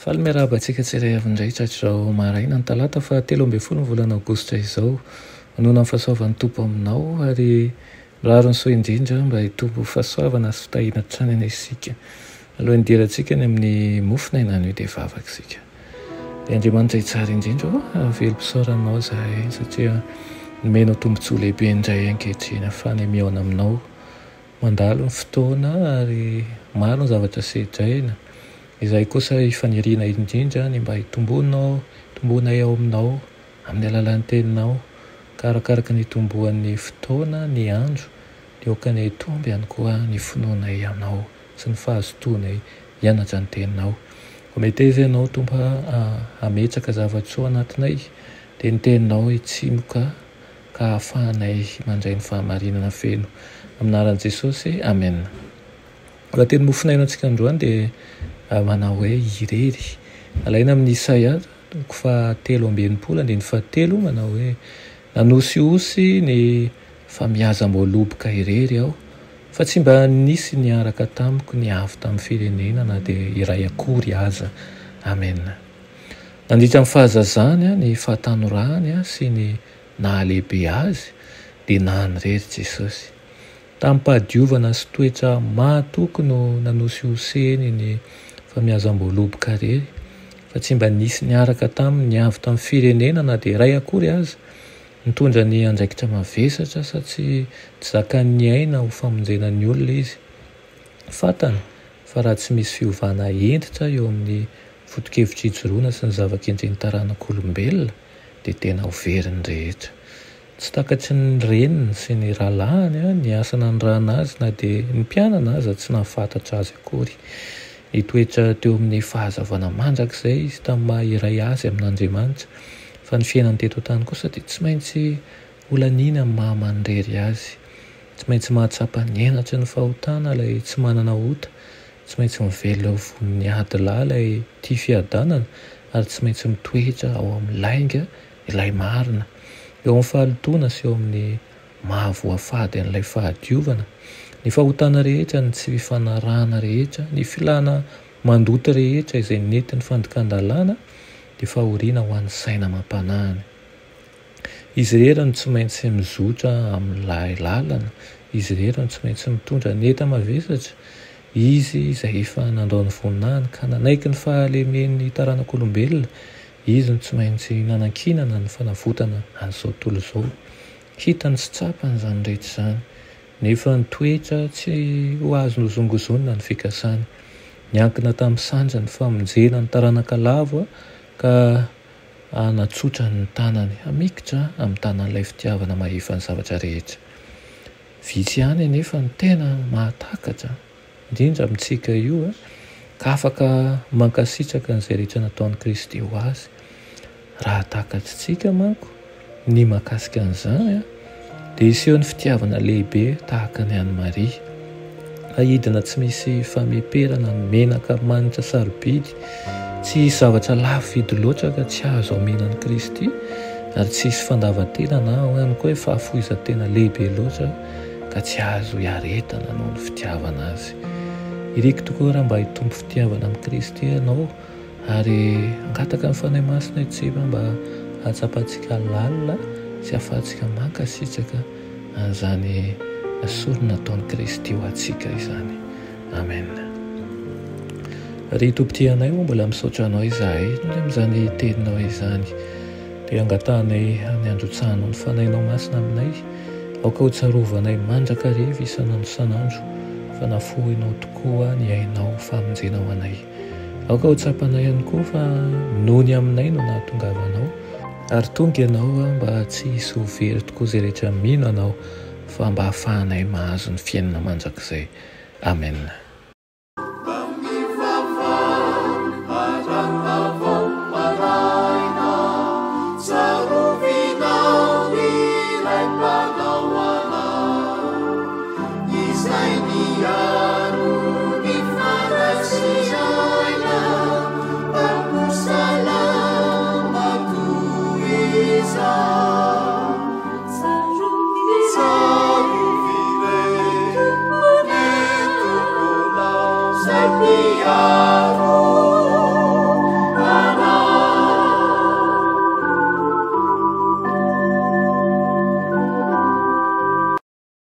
Faly miarahaba antsika tsirairay avy-indray tratrizao maraina ny talata fa 13 volana aogositra izao manona ny fahasoavan'ny tompo aminao ary miraro ny soa indrindra mba hitombo fahasoavana sy fitahina tranana isika alohan'ny dirantsika ny amin'ny mofina inany hoe dia vavaka isika. Dia Andriamanitra itsara indrindra velom-pisaoranao izahay satria nomenao tombontsoa lehibe indray ankehitriny ahafahana mihaona aminao mandalo ny fotoana ary maro ny zavatra sedraina izay kosa hifaniriana indrindra ny mba hitombonao ao aminao amin'ny alalan'ny teninao karakaraka ny tomboan'ny fotoana ny andro dia okany hitomby ihany koa ny finoanay ianao sy ny fahazotoanay hianatra ny teninao. Mety izy ianao tompo ametraka zavatra anatinay dia ny teninao hitsimoka ka hahafahanay mandray ny fahamarinana feno aminaran'i Jesosy. Amen. Raha teny mofina ino antsika androany dia manao hoe irery alaina amin'ny Isaia 3:7 manao hoe nanosiosy ny famiazam-boaloboka irery aho fa tsy mba nisy niaraka tamiko ny avy tamin'ny firenena na dia iray akory aza. Amen. Nandritra amin'ny fahazazany ny fahatanorahany sy ny nahalehibe azy dia nahanyrery Jesosy tamin'ny mpahadiovana sy toetra mahatoky no nanosioseny ny famiazam-boaloboka irery fa tsy mba nisy niaraka taminy ny avy tamin'ny firenena na dia iray akory aza. Nitondra ny andraikitra mavesatra sa tsy zakan'ny aina ho famonjena ny olona izy. Fatana fa raha tsy misy fiovana entitra eo amin'ny foto-kevitra hijoroana sy ny zava-kendren'ny taranak'olombelona dia tena ho veriny rehetra. Tsy takatry ny reniny sy ny rahalahiny ny asa nandrana azy na dia ny mpianana aza tsy nahafantatra azy akory. Nitoetra teo amin'ny fahazavana mandrakizay izy tamin'ny maha iray azy amin'Andriamanitra fa ny fiainany teto an-tany kosa dia tsy maintsy olanina amin'ny maha mandrery azy. Tsy maintsy mahatsapa ny henatra ny fahotana ilay tsy manana ota, tsy maintsy mivelona eo von'ny ady lahy ilay tia fiadanana ary tsy maintsy mitoetra ao amin'ny lainga ilay marina eo amin'ny fahalotona sy eo amin'ny mahavoafady an'ilay fahadiovana. Ny fahotana rehetra, ny tsy fifanarahana rehetra, ny filana mandoto rehetra izay nentin'ny fandikan-dalàna dia fahoriana ho an'ny saina amam-panahiny. Izy ireny no tsy maintsy mizotra amin'ilay lalana, izy ireny no tsy maintsy mitondra neta mavesatra, izy izay efa nandao ny voninahiny ka nanaiky ny fahalemen'ny taranak'olombelona, izy no tsy maintsy nanankinana ny fanavotana an'izao tontolo izao. Hitany sy tsapany izany rehetra izany nefa ny toetra tsy ho azo nozongozonina ny fikasany. Niankina tamin'ny sanja ny famonjena ny taranaka lavo ka natsotra ny tanany hamikitra amin'ny tanan'ilay fitiavana mahefa ny zavatra rehetra. Vitsy ihany anefa ny tena mahatakatra indrindra amintsika io ka afaka mankasitraka n'izay rehetra nataon'i Kristy ho azy. Raha takatritsika manko ny mahakasika an'izany dia iseho ny fitiavana lehibe tahaka ny an'i Maria. Ahidina tsy misy fameperana ny menaka manitra sarobidy, tsy zavatra lafo vidy loatra ka tsy azo amenan'i Kristy ary tsy hisy fandavan-tena na ihany koa fahafohizan-tena lehibe loatra ka tsy azo hiaretana noho ny fitiavana azy. Iriko tokoa raha mba hitombo fitiavana amin'i Kristy ianao ary angataka ny fanahy masina itseba mba hatsapantsika lalina sy ahafahantsika mankasitraka an'izany sorona nataon'i Kristy ho antsika izany. Amen. Ry tompo-tianay moa mbola misaotra anao izahay noho amin'izany teninao izany dia angatahanay ny androtsahanao ny fanahinao masina aminay aoka ho tsarovanay mandrakariva isanandro isanandro fa nafohinao tokoa ny ainao famonjena ho anay. Aoka ho tsapanay ihany koa fa nony aminay no nahatongavanao ary tonga ianao mba tsy hisy ho very tokoa izay rehetra mino anao fa mba hahafahanay mahazo ny fiainana mandrakizay. Amen. Salama tu is Alleluia.